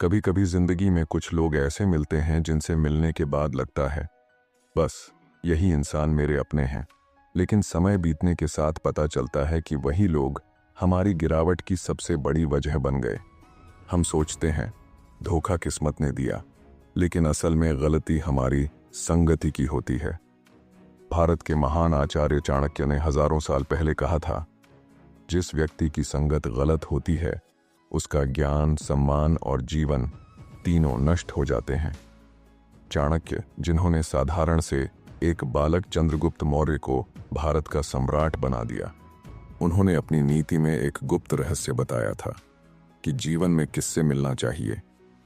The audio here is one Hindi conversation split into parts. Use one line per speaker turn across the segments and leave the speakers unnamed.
कभी कभी जिंदगी में कुछ लोग ऐसे मिलते हैं जिनसे मिलने के बाद लगता है बस यही इंसान मेरे अपने हैं। लेकिन समय बीतने के साथ पता चलता है कि वही लोग हमारी गिरावट की सबसे बड़ी वजह बन गए। हम सोचते हैं धोखा किस्मत ने दिया, लेकिन असल में गलती हमारी संगति की होती है। भारत के महान आचार्य चाणक्य ने हजारों साल पहले कहा था, जिस व्यक्ति की संगत गलत होती है उसका ज्ञान, सम्मान और जीवन तीनों नष्ट हो जाते हैं। चाणक्य, जिन्होंने साधारण से एक बालक चंद्रगुप्त मौर्य को भारत का सम्राट बना दिया, उन्होंने अपनी नीति में एक गुप्त रहस्य बताया था कि जीवन में किससे मिलना चाहिए,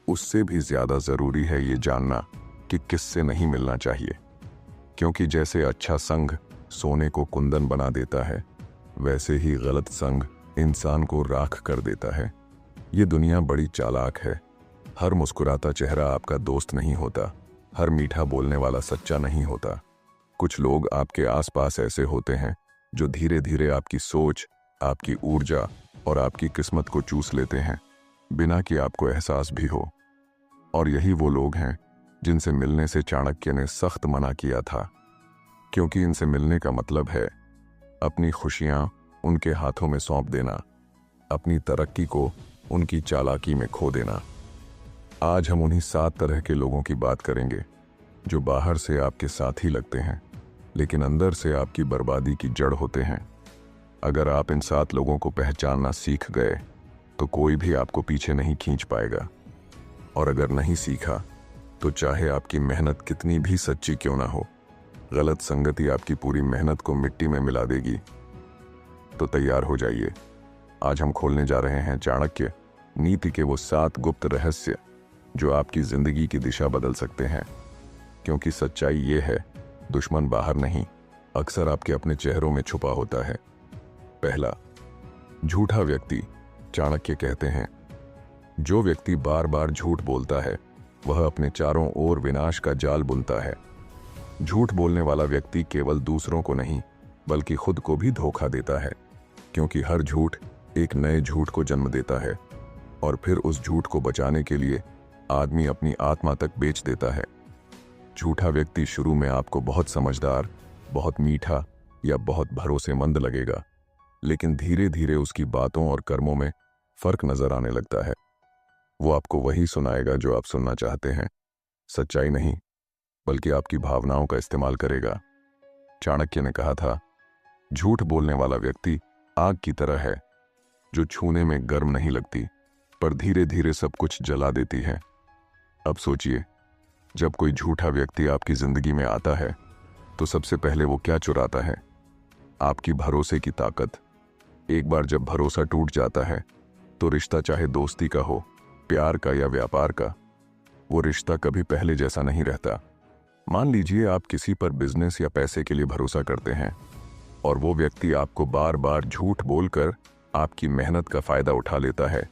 उससे भी ज्यादा जरूरी है ये जानना कि किससे नहीं मिलना चाहिए। क्योंकि जैसे अच्छा संग सोने को कुंदन बना देता है, वैसे ही गलत संग इंसान को राख कर देता है। ये दुनिया बड़ी चालाक है। हर मुस्कुराता चेहरा आपका दोस्त नहीं होता, हर मीठा बोलने वाला सच्चा नहीं होता। कुछ लोग आपके आसपास ऐसे होते हैं जो धीरे धीरे आपकी सोच, आपकी ऊर्जा और आपकी किस्मत को चूस लेते हैं, बिना कि आपको एहसास भी हो। और यही वो लोग हैं जिनसे मिलने से चाणक्य ने सख्त मना किया था, क्योंकि इनसे मिलने का मतलब है अपनी खुशियां उनके हाथों में सौंप देना, अपनी तरक्की को उनकी चालाकी में खो देना। आज हम उन्हीं 7 तरह के लोगों की बात करेंगे जो बाहर से आपके साथ ही लगते हैं, लेकिन अंदर से आपकी बर्बादी की जड़ होते हैं। अगर आप इन 7 लोगों को पहचानना सीख गए तो कोई भी आपको पीछे नहीं खींच पाएगा। और अगर नहीं सीखा तो चाहे आपकी मेहनत कितनी भी सच्ची क्यों ना हो, गलत संगति आपकी पूरी मेहनत को मिट्टी में मिला देगी। तो तैयार हो जाइए, आज हम खोलने जा रहे हैं चाणक्य नीति के वो 7 गुप्त रहस्य जो आपकी जिंदगी की दिशा बदल सकते हैं। क्योंकि सच्चाई ये है, दुश्मन बाहर नहीं, अक्सर आपके अपने चेहरों में छुपा होता है। पहला, झूठा व्यक्ति। चाणक्य कहते हैं, जो व्यक्ति बार बार झूठ बोलता है वह अपने चारों ओर विनाश का जाल बुनता है। झूठ बोलने वाला व्यक्ति केवल दूसरों को नहीं बल्कि खुद को भी धोखा देता है, क्योंकि हर झूठ एक नए झूठ को जन्म देता है और फिर उस झूठ को बचाने के लिए आदमी अपनी आत्मा तक बेच देता है। झूठा व्यक्ति शुरू में आपको बहुत समझदार, बहुत मीठा या बहुत भरोसेमंद लगेगा, लेकिन धीरे धीरे उसकी बातों और कर्मों में फर्क नजर आने लगता है। वो आपको वही सुनाएगा जो आप सुनना चाहते हैं, सच्चाई नहीं बल्कि आपकी भावनाओं का इस्तेमाल करेगा। चाणक्य ने कहा था, झूठ बोलने वाला व्यक्ति आग की तरह है जो छूने में गर्म नहीं लगती पर धीरे धीरे सब कुछ जला देती है। अब सोचिए, जब कोई झूठा व्यक्ति आपकी जिंदगी में आता है तो सबसे पहले वो क्या चुराता है? आपकी भरोसे की ताकत। एक बार जब भरोसा टूट जाता है तो रिश्ता चाहे दोस्ती का हो, प्यार का या व्यापार का, वो रिश्ता कभी पहले जैसा नहीं रहता। मान लीजिए आप किसी पर बिजनेस या पैसे के लिए भरोसा करते हैं और वो व्यक्ति आपको बार बार झूठ बोलकर आपकी मेहनत का फायदा उठा लेता है,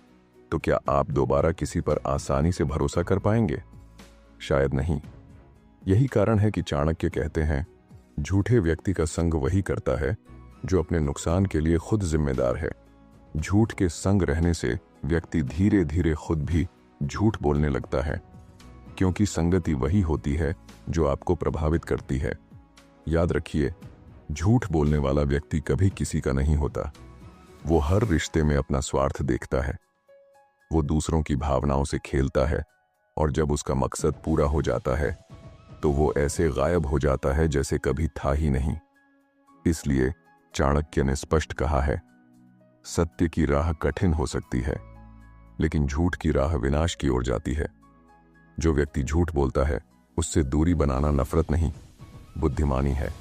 तो क्या आप दोबारा किसी पर आसानी से भरोसा कर पाएंगे? शायद नहीं। यही कारण है कि चाणक्य कहते हैं, झूठे व्यक्ति का संग वही करता है जो अपने नुकसान के लिए खुद जिम्मेदार है। झूठ के संग रहने से व्यक्ति धीरे धीरे खुद भी झूठ बोलने लगता है, क्योंकि संगति वही होती है जो आपको प्रभावित करती है। याद रखिए, झूठ बोलने वाला व्यक्ति कभी किसी का नहीं होता। वो हर रिश्ते में अपना स्वार्थ देखता है। वो दूसरों की भावनाओं से खेलता है और जब उसका मकसद पूरा हो जाता है तो वो ऐसे गायब हो जाता है जैसे कभी था ही नहीं। इसलिए चाणक्य ने स्पष्ट कहा है, सत्य की राह कठिन हो सकती है लेकिन झूठ की राह विनाश की ओर जाती है। जो व्यक्ति झूठ बोलता है उससे दूरी बनाना नफरत नहीं, बुद्धिमानी है,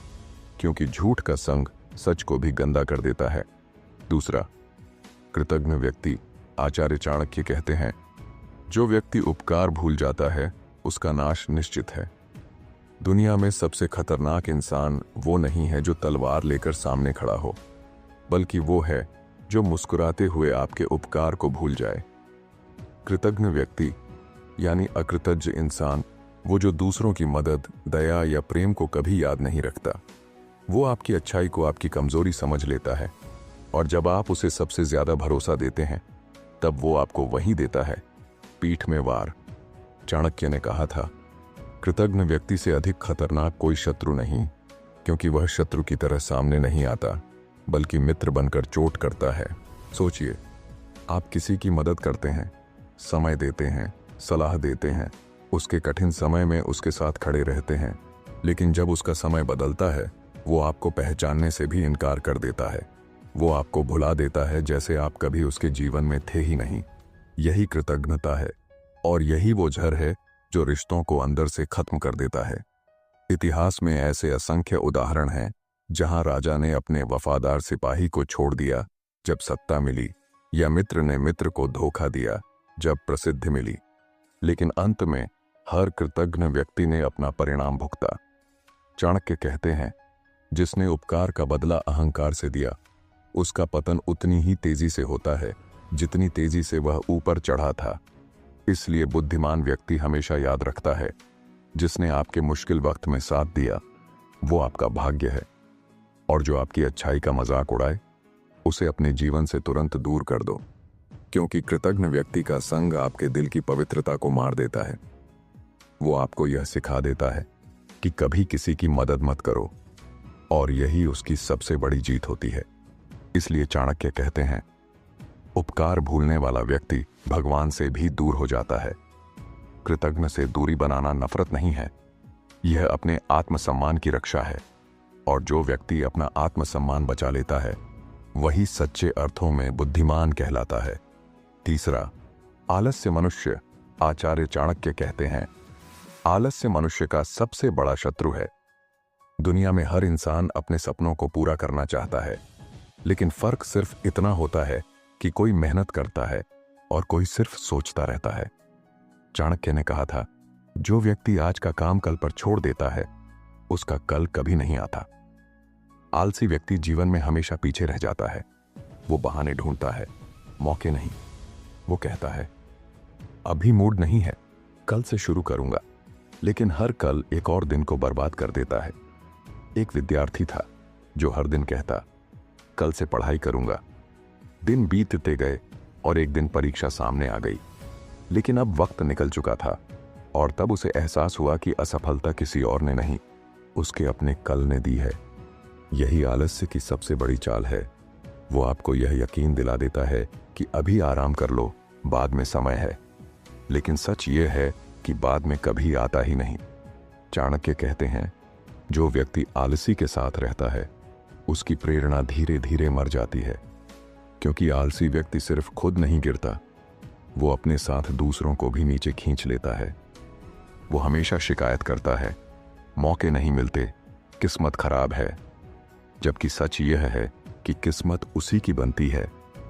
क्योंकि झूठ का संग सच को भी गंदा कर देता है। दूसरा, कृतज्ञ व्यक्ति। आचार्य चाणक्य कहते हैं, जो व्यक्ति उपकार भूल जाता है उसका नाश निश्चित है। दुनिया में सबसे खतरनाक इंसान वो नहीं है जो तलवार लेकर सामने खड़ा हो, बल्कि वो है जो मुस्कुराते हुए आपके उपकार को भूल जाए। कृतज्ञ व्यक्ति यानी अकृतज्ञ इंसान, वो जो दूसरों की मदद, दया या प्रेम को कभी याद नहीं रखता। वो आपकी अच्छाई को आपकी कमजोरी समझ लेता है और जब आप उसे सबसे ज्यादा भरोसा देते हैं तब वो आपको वही देता है, पीठ में वार। चाणक्य ने कहा था, कृतज्ञ व्यक्ति से अधिक खतरनाक कोई शत्रु नहीं, क्योंकि वह शत्रु की तरह सामने नहीं आता, बल्कि मित्र बनकर चोट करता है। सोचिए, आप किसी की मदद करते हैं, समय देते हैं, सलाह देते हैं, उसके कठिन समय में उसके साथ खड़े रहते हैं, लेकिन जब उसका समय बदलता है वो आपको पहचानने से भी इनकार कर देता है। वो आपको भुला देता है जैसे आप कभी उसके जीवन में थे ही नहीं। यही कृतज्ञता है, और यही वो जहर है जो रिश्तों को अंदर से खत्म कर देता है। इतिहास में ऐसे असंख्य उदाहरण हैं जहां राजा ने अपने वफादार सिपाही को छोड़ दिया जब सत्ता मिली, या मित्र ने मित्र को धोखा दिया जब प्रसिद्धि मिली, लेकिन अंत में हर कृतज्ञ व्यक्ति ने अपना परिणाम भुगता। चाणक्य कहते हैं, जिसने उपकार का बदला अहंकार से दिया, उसका पतन उतनी ही तेजी से होता है जितनी तेजी से वह ऊपर चढ़ा था। इसलिए बुद्धिमान व्यक्ति हमेशा याद रखता है, जिसने आपके मुश्किल वक्त में साथ दिया वो आपका भाग्य है, और जो आपकी अच्छाई का मजाक उड़ाए उसे अपने जीवन से तुरंत दूर कर दो, क्योंकि कृतज्ञ व्यक्ति का संग आपके दिल की पवित्रता को मार देता है। वो आपको यह सिखा देता है कि कभी किसी की मदद मत करो, और यही उसकी सबसे बड़ी जीत होती है। इसलिए चाणक्य कहते हैं, उपकार भूलने वाला व्यक्ति भगवान से भी दूर हो जाता है। कृतज्ञ से दूरी बनाना नफरत नहीं है, यह अपने आत्मसम्मान की रक्षा है, और जो व्यक्ति अपना आत्मसम्मान बचा लेता है वही सच्चे अर्थों में बुद्धिमान कहलाता है। तीसरा, आलस्य मनुष्य। आचार्य चाणक्य कहते हैं, आलस्य मनुष्य का सबसे बड़ा शत्रु है। दुनिया में हर इंसान अपने सपनों को पूरा करना चाहता है, लेकिन फर्क सिर्फ इतना होता है कि कोई मेहनत करता है और कोई सिर्फ सोचता रहता है। चाणक्य ने कहा था, जो व्यक्ति आज का काम कल पर छोड़ देता है उसका कल कभी नहीं आता। आलसी व्यक्ति जीवन में हमेशा पीछे रह जाता है। वो बहाने ढूंढता है, मौके नहीं। वो कहता है, अभी मूड नहीं है, कल से शुरू करूंगा, लेकिन हर कल एक और दिन को बर्बाद कर देता है। एक विद्यार्थी था जो हर दिन कहता, कल से पढ़ाई करूंगा। दिन बीतते गए और एक दिन परीक्षा सामने आ गई, लेकिन अब वक्त निकल चुका था, और तब उसे एहसास हुआ कि असफलता किसी और ने नहीं, उसके अपने कल ने दी है। यही आलस्य की सबसे बड़ी चाल है। वो आपको यह यकीन दिला देता है कि अभी आराम कर लो, बाद में समय है, लेकिन सच ये है कि बाद में कभी आता ही नहीं। चाणक्य कहते हैं, जो व्यक्ति आलसी के साथ रहता है उसकी प्रेरणा धीरे धीरे मर जाती है, क्योंकि आलसी व्यक्ति सिर्फ खुद नहीं गिरता, वो अपने साथ दूसरों को भी नीचे खींच लेता है। वो हमेशा शिकायत करता है, मौके नहीं मिलते, किस्मत खराब है, जबकि सच यह है कि किस्मत उसी की बनती है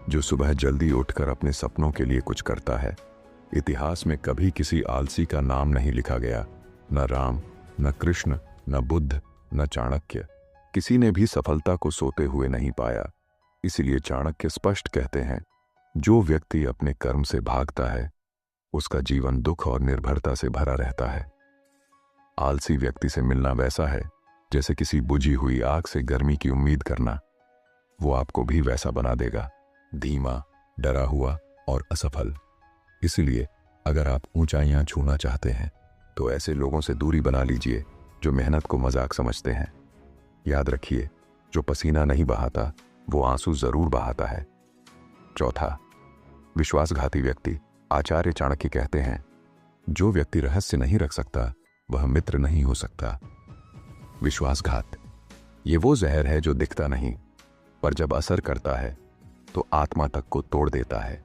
जो सुबह जल्दी उठकर अपने सपनों के लिए कुछ करता है। इतिहास में कभी किसी आलसी का नाम नहीं लिखा गया, न राम, न कृष्ण, न बुद्ध, न चाणक्य। किसी ने भी सफलता को सोते हुए नहीं पाया। इसलिए चाणक्य स्पष्ट कहते हैं, जो व्यक्ति अपने कर्म से भागता है उसका जीवन दुख और निर्भरता से भरा रहता है। आलसी व्यक्ति से मिलना वैसा है जैसे किसी बुझी हुई आग से गर्मी की उम्मीद करना। वो आपको भी वैसा बना देगा, धीमा, डरा हुआ और असफल। इसलिए अगर आप ऊंचाइयां छूना चाहते हैं तो ऐसे लोगों से दूरी बना लीजिए जो मेहनत को मजाक समझते हैं। याद रखिए, जो पसीना नहीं बहाता वो आंसू जरूर बहाता है। चौथा, विश्वासघाती व्यक्ति। आचार्य चाणक्य कहते हैं, जो व्यक्ति रहस्य नहीं रख सकता वह मित्र नहीं हो सकता। विश्वासघात, ये वो जहर है जो दिखता नहीं, पर जब असर करता है तो आत्मा तक को तोड़ देता है।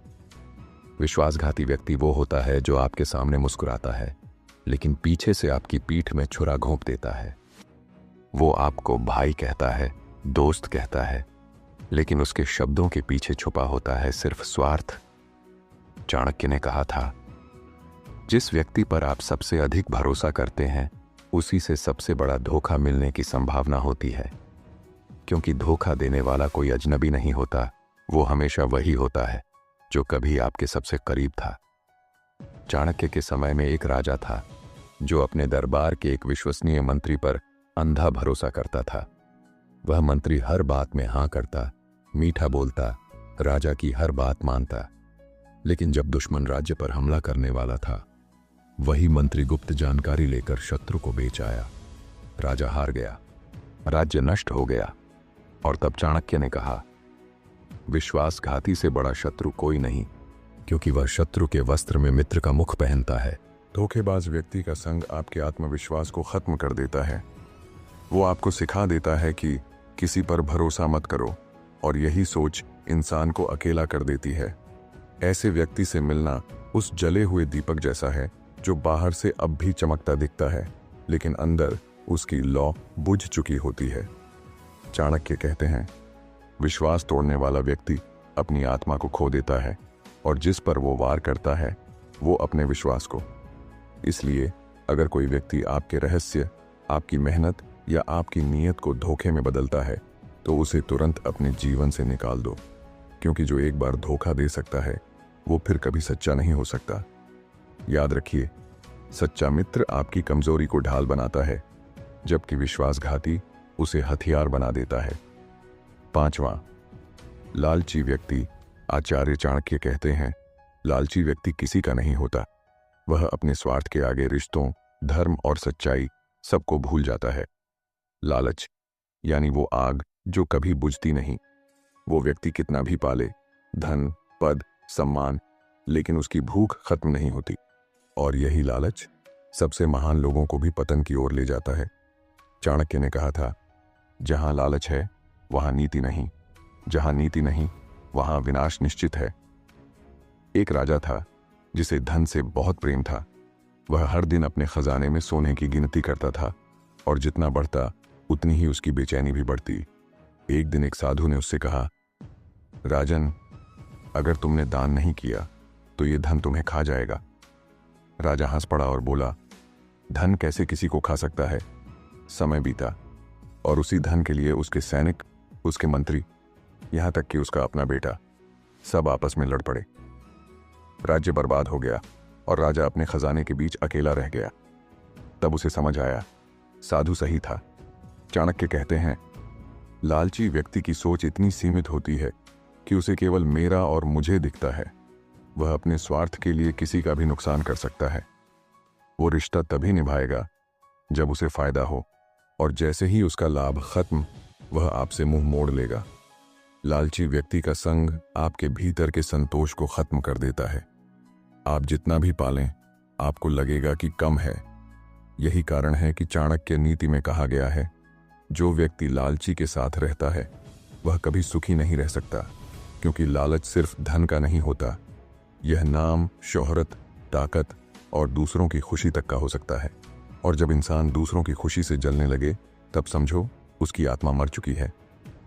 विश्वासघाती व्यक्ति वो होता है जो आपके सामने मुस्कुराता है, लेकिन पीछे से आपकी पीठ में छुरा घोंप देता है। वो आपको भाई कहता है, दोस्त कहता है, लेकिन उसके शब्दों के पीछे छुपा होता है सिर्फ स्वार्थ। चाणक्य ने कहा था, जिस व्यक्ति पर आप सबसे अधिक भरोसा करते हैं उसी से सबसे बड़ा धोखा मिलने की संभावना होती है, क्योंकि धोखा देने वाला कोई अजनबी नहीं होता, वो हमेशा वही होता है जो कभी आपके सबसे करीब था। चाणक्य के समय में एक राजा था जो अपने दरबार के एक विश्वसनीय मंत्री पर अंधा भरोसा करता था। वह मंत्री हर बात में हाँ करता, मीठा बोलता, राजा की हर बात मानता। लेकिन जब दुश्मन राज्य पर हमला करने वाला था, वही मंत्री गुप्त जानकारी लेकर शत्रु को बेच आया। राजा हार गया, राज्य नष्ट हो गया। और तब चाणक्य ने कहा, विश्वासघाती से बड़ा शत्रु कोई नहीं, क्योंकि वह शत्रु के वस्त्र में मित्र का मुख पहनता है। धोखेबाज व्यक्ति का संग आपके आत्मविश्वास को खत्म कर देता है। वो आपको सिखा देता है कि किसी पर भरोसा मत करो, और यही सोच इंसान को अकेला कर देती है। ऐसे व्यक्ति से मिलना उस जले हुए दीपक जैसा है जो बाहर से अब भी चमकता दिखता है, लेकिन अंदर उसकी लौ बुझ चुकी होती है। चाणक्य कहते हैं, विश्वास तोड़ने वाला व्यक्ति अपनी आत्मा को खो देता है, और जिस पर वो वार करता है वो अपने विश्वास को। इसलिए अगर कोई व्यक्ति आपके रहस्य, आपकी मेहनत या आपकी नीयत को धोखे में बदलता है, तो उसे तुरंत अपने जीवन से निकाल दो, क्योंकि जो एक बार धोखा दे सकता है वो फिर कभी सच्चा नहीं हो सकता। याद रखिए, सच्चा मित्र आपकी कमजोरी को ढाल बनाता है, जबकि विश्वासघाती उसे हथियार बना देता है। 5वां, लालची व्यक्ति। आचार्य चाणक्य कहते हैं, लालची व्यक्ति किसी का नहीं होता। वह अपने स्वार्थ के आगे रिश्तों, धर्म और सच्चाई सबको भूल जाता है। लालच यानी वो आग जो कभी बुझती नहीं। वो व्यक्ति कितना भी पाले, धन, पद, सम्मान, लेकिन उसकी भूख खत्म नहीं होती। और यही लालच सबसे महान लोगों को भी पतन की ओर ले जाता है। चाणक्य ने कहा था, जहां लालच है वहां नीति नहीं, जहां नीति नहीं वहां विनाश निश्चित है। एक राजा था जिसे धन से बहुत प्रेम था। वह हर दिन अपने खजाने में सोने की गिनती करता था, और जितना बढ़ता उतनी ही उसकी बेचैनी भी बढ़ती। एक दिन एक साधु ने उससे कहा, राजन, अगर तुमने दान नहीं किया तो ये धन तुम्हें खा जाएगा। राजा हंस पड़ा और बोला, धन कैसे किसी को खा सकता है। समय बीता, और उसी धन के लिए उसके सैनिक, उसके मंत्री, यहां तक कि उसका अपना बेटा, सब आपस में लड़ पड़े। राज्य बर्बाद हो गया और राजा अपने खजाने के बीच अकेला रह गया। तब उसे समझ आया, साधु सही था। चाणक्य कहते हैं, लालची व्यक्ति की सोच इतनी सीमित होती है कि उसे केवल मेरा और मुझे दिखता है। वह अपने स्वार्थ के लिए किसी का भी नुकसान कर सकता है। वो रिश्ता तभी निभाएगा जब उसे फायदा हो, और जैसे ही उसका लाभ खत्म, वह आपसे मुंह मोड़ लेगा। लालची व्यक्ति का संग आपके भीतर के संतोष को खत्म कर देता है। आप जितना भी पालें, आपको लगेगा कि कम है। यही कारण है कि चाणक्य नीति में कहा गया है, जो व्यक्ति लालची के साथ रहता है वह कभी सुखी नहीं रह सकता, क्योंकि लालच सिर्फ धन का नहीं होता। यह नाम, शोहरत, ताकत और दूसरों की खुशी तक का हो सकता है। और जब इंसान दूसरों की खुशी से जलने लगे, तब समझो उसकी आत्मा मर चुकी है।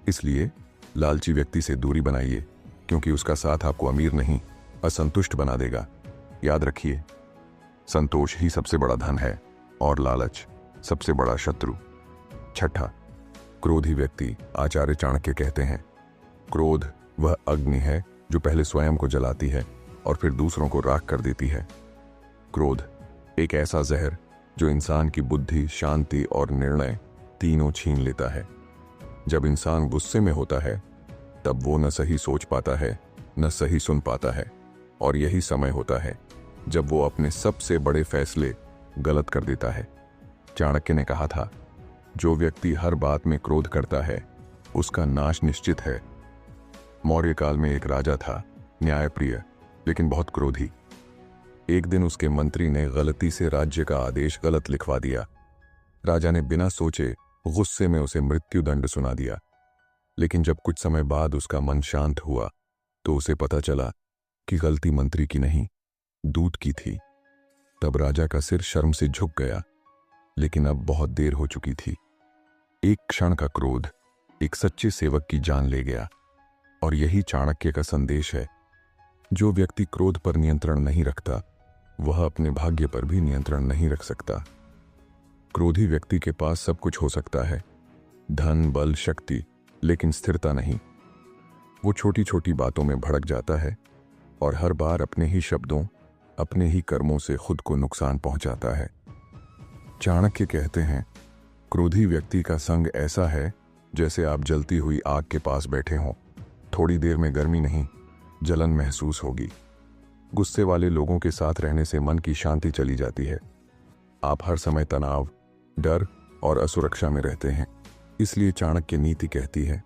इसलिए लालची व्यक्ति से दूरी बनाइए, क्योंकि उसका साथ आपको अमीर नहीं, असंतुष्ट बना देगा। याद रखिए, संतोष ही सबसे बड़ा धन है और लालच सबसे बड़ा शत्रु। 6, क्रोधी व्यक्ति। आचार्य चाणक्य कहते हैं, क्रोध वह अग्नि है जो पहले स्वयं को जलाती है और फिर दूसरों को राख कर देती है। क्रोध एक ऐसा जहर जो इंसान की बुद्धि, शांति और निर्णय तीनों छीन लेता है। जब इंसान गुस्से में होता है, तब वो न सही सोच पाता है, न सही सुन पाता है, और यही समय होता है जब वो अपने सबसे बड़े फैसले गलत कर देता है। चाणक्य ने कहा था, जो व्यक्ति हर बात में क्रोध करता है, उसका नाश निश्चित है। मौर्य काल में एक राजा था, न्यायप्रिय लेकिन बहुत क्रोधी। एक दिन उसके मंत्री ने गलती से राज्य का आदेश गलत लिखवा दिया। राजा ने बिना सोचे गुस्से में उसे मृत्युदंड सुना दिया। लेकिन जब कुछ समय बाद उसका मन शांत हुआ, तो उसे पता चला कि गलती मंत्री की नहीं, दूत की थी। तब राजा का सिर शर्म से झुक गया, लेकिन अब बहुत देर हो चुकी थी। एक क्षण का क्रोध एक सच्चे सेवक की जान ले गया। और यही चाणक्य का संदेश है, जो व्यक्ति क्रोध पर नियंत्रण नहीं रखता, वह अपने भाग्य पर भी नियंत्रण नहीं रख सकता। क्रोधी व्यक्ति के पास सब कुछ हो सकता है, धन, बल, शक्ति, लेकिन स्थिरता नहीं। वो छोटी छोटी बातों में भड़क जाता है और हर बार अपने ही शब्दों, अपने ही कर्मों से खुद को नुकसान पहुंचाता है। चाणक्य कहते हैं, क्रोधी व्यक्ति का संग ऐसा है जैसे आप जलती हुई आग के पास बैठे हों। थोड़ी देर में गर्मी नहीं, जलन महसूस होगी, गुस्से वाले लोगों के साथ रहने से मन की शांति चली जाती है। आप हर समय तनाव, डर और असुरक्षा में रहते हैं। इसलिए चाणक्य नीति कहती है,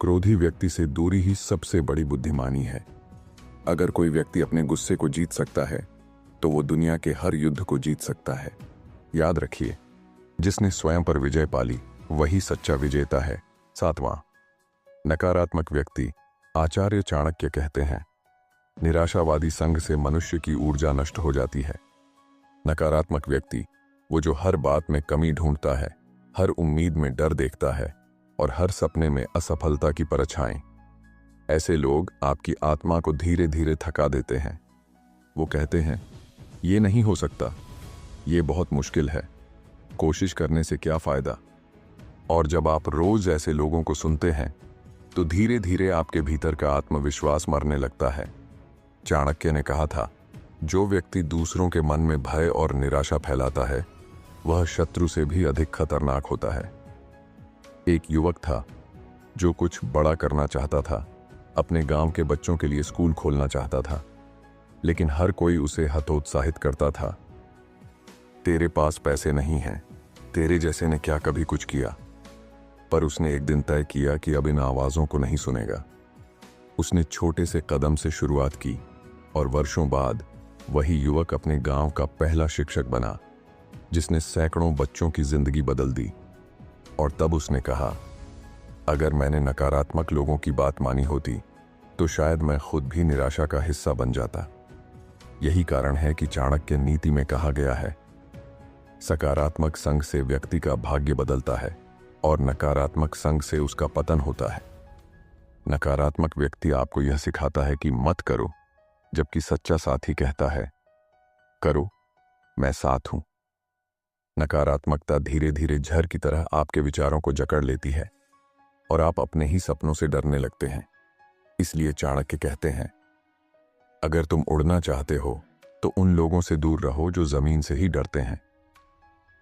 क्रोधी व्यक्ति से दूरी ही सबसे बड़ी बुद्धिमानी है। अगर कोई व्यक्ति अपने गुस्से को जीत सकता है तो वो दुनिया के हर युद्ध को जीत सकता है। याद रखिए, जिसने स्वयं पर विजय पाली वही सच्चा विजेता है। 7वां, नकारात्मक व्यक्ति। आचार्य चाणक्य कहते हैं, निराशावादी संग से मनुष्य की ऊर्जा नष्ट हो जाती है। नकारात्मक व्यक्ति वो जो हर बात में कमी ढूंढता है, हर उम्मीद में डर देखता है और हर सपने में असफलता की परछाएं। ऐसे लोग आपकी आत्मा को धीरे धीरे थका देते हैं। वो कहते हैं, ये नहीं हो सकता, ये बहुत मुश्किल है, कोशिश करने से क्या फायदा। और जब आप रोज ऐसे लोगों को सुनते हैं तो धीरे धीरे आपके भीतर का आत्मविश्वास मरने लगता है। चाणक्य ने कहा था, जो व्यक्ति दूसरों के मन में भय और निराशा फैलाता है वह शत्रु से भी अधिक खतरनाक होता है। एक युवक था जो कुछ बड़ा करना चाहता था। अपने गांव के बच्चों के लिए स्कूल खोलना चाहता था, लेकिन हर कोई उसे हतोत्साहित करता था। तेरे पास पैसे नहीं हैं, तेरे जैसे ने क्या कभी कुछ किया। पर उसने एक दिन तय किया कि अब इन आवाज़ों को नहीं सुनेगा। उसने छोटे से कदम से शुरुआत की और वर्षों बाद वही युवक अपने गांव का पहला शिक्षक बना, जिसने सैकड़ों बच्चों की जिंदगी बदल दी। और तब उसने कहा, अगर मैंने नकारात्मक लोगों की बात मानी होती तो शायद मैं खुद भी निराशा का हिस्सा बन जाता। यही कारण है कि चाणक्य नीति में कहा गया है, सकारात्मक संग से व्यक्ति का भाग्य बदलता है और नकारात्मक संग से उसका पतन होता है। नकारात्मक व्यक्ति आपको यह सिखाता है कि मत करो, जबकि सच्चा साथी कहता है, करो, मैं साथ हूं। नकारात्मकता धीरे धीरे जहर की तरह आपके विचारों को जकड़ लेती है और आप अपने ही सपनों से डरने लगते हैं। इसलिए चाणक्य कहते हैं, अगर तुम उड़ना चाहते हो तो उन लोगों से दूर रहो जो जमीन से ही डरते हैं।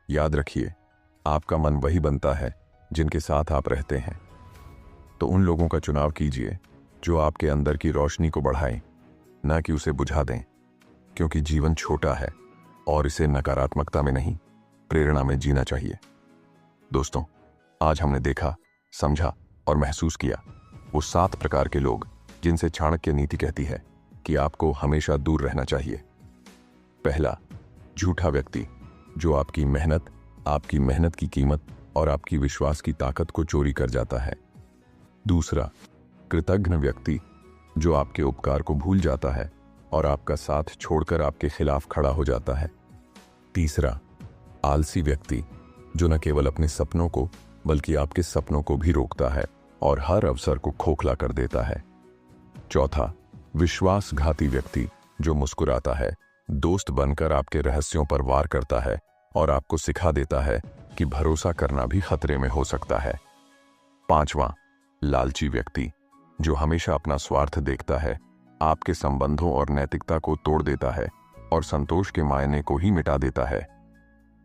याद रखिए, आपका मन वही बनता है जिनके साथ आप रहते हैं। तो उन लोगों का चुनाव कीजिए जो आपके अंदर की रोशनी को बढ़ाएं, ना कि उसे बुझा दें। क्योंकि जीवन छोटा है और इसे नकारात्मकता में नहीं, प्रेरणा में जीना चाहिए। दोस्तों, आज हमने देखा, समझा और महसूस किया वो 7 प्रकार के लोग जिनसे चाणक्य नीति कहती है कि आपको हमेशा दूर रहना चाहिए। पहला, झूठा व्यक्ति, जो आपकी मेहनत की कीमत और आपकी विश्वास की ताकत को चोरी कर जाता है। दूसरा, कृतघ्न व्यक्ति, जो आपके उपकार को भूल जाता है और आपका साथ छोड़कर आपके खिलाफ खड़ा हो जाता है। तीसरा, आलसी व्यक्ति, जो न केवल अपने सपनों को बल्कि आपके सपनों को भी रोकता है और हर अवसर को खोखला कर देता है। चौथा, विश्वासघाती व्यक्ति, जो मुस्कुराता है, दोस्त बनकर आपके रहस्यों पर वार करता है और आपको सिखा देता है कि भरोसा करना भी खतरे में हो सकता है। पांचवां, लालची व्यक्ति, जो हमेशा अपना स्वार्थ देखता है, आपके संबंधों और नैतिकता को तोड़ देता है और संतोष के मायने को ही मिटा देता है।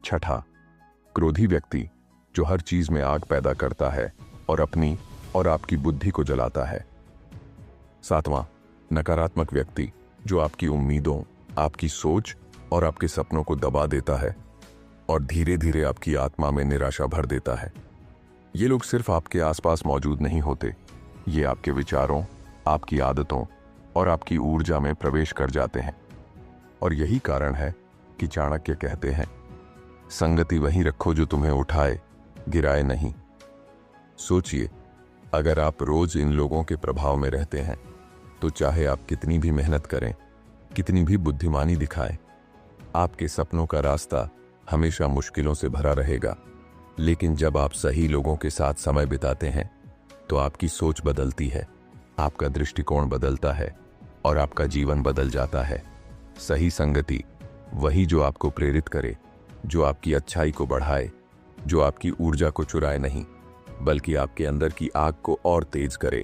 छठा, क्रोधी व्यक्ति, जो हर चीज में आग पैदा करता है और अपनी और आपकी बुद्धि को जलाता है। सातवां, नकारात्मक व्यक्ति, जो आपकी उम्मीदों, आपकी सोच और आपके सपनों को दबा देता है और धीरे धीरे आपकी आत्मा में निराशा भर देता है। ये लोग सिर्फ आपके आसपास मौजूद नहीं होते, ये आपके विचारों, आपकी आदतों और आपकी ऊर्जा में प्रवेश कर जाते हैं। और यही कारण है कि चाणक्य कहते हैं, संगति वहीं रखो जो तुम्हें उठाए, गिराए नहीं। सोचिए, अगर आप रोज इन लोगों के प्रभाव में रहते हैं तो चाहे आप कितनी भी मेहनत करें, कितनी भी बुद्धिमानी दिखाएं, आपके सपनों का रास्ता हमेशा मुश्किलों से भरा रहेगा। लेकिन जब आप सही लोगों के साथ समय बिताते हैं तो आपकी सोच बदलती है, आपका दृष्टिकोण बदलता है और आपका जीवन बदल जाता है। सही संगति वही जो आपको प्रेरित करे, जो आपकी अच्छाई को बढ़ाए, जो आपकी ऊर्जा को चुराए नहीं, बल्कि आपके अंदर की आग को और तेज करे।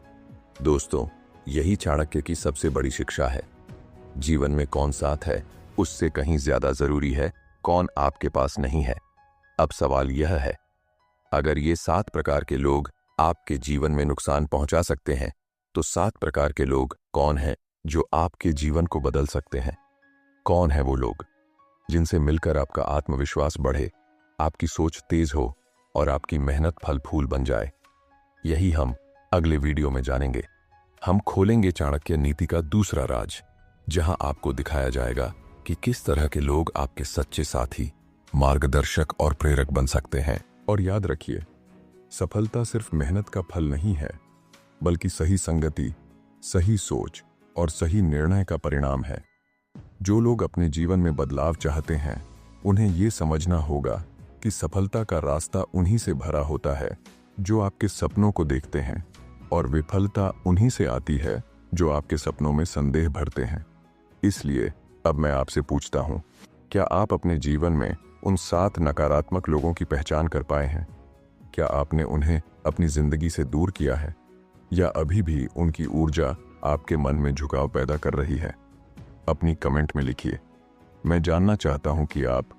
दोस्तों, यही चाणक्य की सबसे बड़ी शिक्षा है। जीवन में कौन साथ है उससे कहीं ज्यादा जरूरी है कौन आपके पास नहीं है। अब सवाल यह है, अगर ये 7 प्रकार के लोग आपके जीवन में नुकसान पहुंचा सकते हैं तो 7 प्रकार के लोग कौन हैं जो आपके जीवन को बदल सकते हैं। कौन है वो लोग जिनसे मिलकर आपका आत्मविश्वास बढ़े, आपकी सोच तेज हो और आपकी मेहनत फल फूल बन जाए? यही हम अगले वीडियो में जानेंगे। हम खोलेंगे चाणक्य नीति का दूसरा राज, जहां आपको दिखाया जाएगा कि किस तरह के लोग आपके सच्चे साथी, मार्गदर्शक और प्रेरक बन सकते हैं। और याद रखिए, सफलता सिर्फ मेहनत का फल नहीं है, बल्कि सही संगति, सही सोच और सही निर्णय का परिणाम है। जो लोग अपने जीवन में बदलाव चाहते हैं, उन्हें ये समझना होगा कि सफलता का रास्ता उन्हीं से भरा होता है जो आपके सपनों को देखते हैं, और विफलता उन्हीं से आती है जो आपके सपनों में संदेह भरते हैं। इसलिए अब मैं आपसे पूछता हूं, क्या आप अपने जीवन में उन 7 नकारात्मक लोगों की पहचान कर पाए हैं? क्या आपने उन्हें अपनी जिंदगी से दूर किया है, या अभी भी उनकी ऊर्जा आपके मन में झुकाव पैदा कर रही है? अपनी कमेंट में लिखिए। मैं जानना चाहता हूं कि आप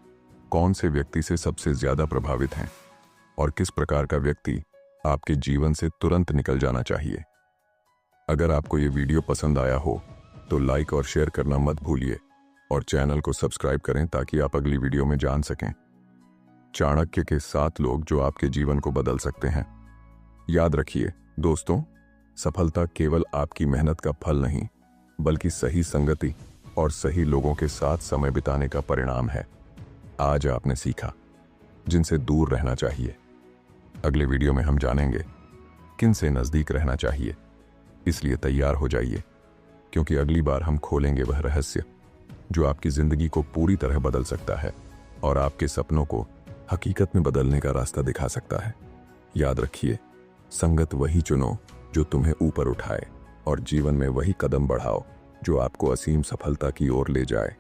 कौन से व्यक्ति से सबसे ज्यादा प्रभावित हैं और किस प्रकार का व्यक्ति आपके जीवन से तुरंत निकल जाना चाहिए। अगर आपको ये वीडियो पसंद आया हो तो लाइक और शेयर करना मत भूलिए, और चैनल को सब्सक्राइब करें ताकि आप अगली वीडियो में जान सकें चाणक्य के 7 लोग जो आपके जीवन को बदल सकते हैं। याद रखिए दोस्तों, सफलता केवल आपकी मेहनत का फल नहीं, बल्कि सही संगति और सही लोगों के साथ समय बिताने का परिणाम है। आज आपने सीखा जिनसे दूर रहना चाहिए। अगले वीडियो में हम जानेंगे किन से नजदीक रहना चाहिए। इसलिए तैयार हो जाइए, क्योंकि अगली बार हम खोलेंगे वह रहस्य जो आपकी जिंदगी को पूरी तरह बदल सकता है और आपके सपनों को हकीकत में बदलने का रास्ता दिखा सकता है। याद रखिए, संगत वही चुनो जो तुम्हें ऊपर उठाए, और जीवन में वही कदम बढ़ाओ जो आपको असीम सफलता की ओर ले जाए।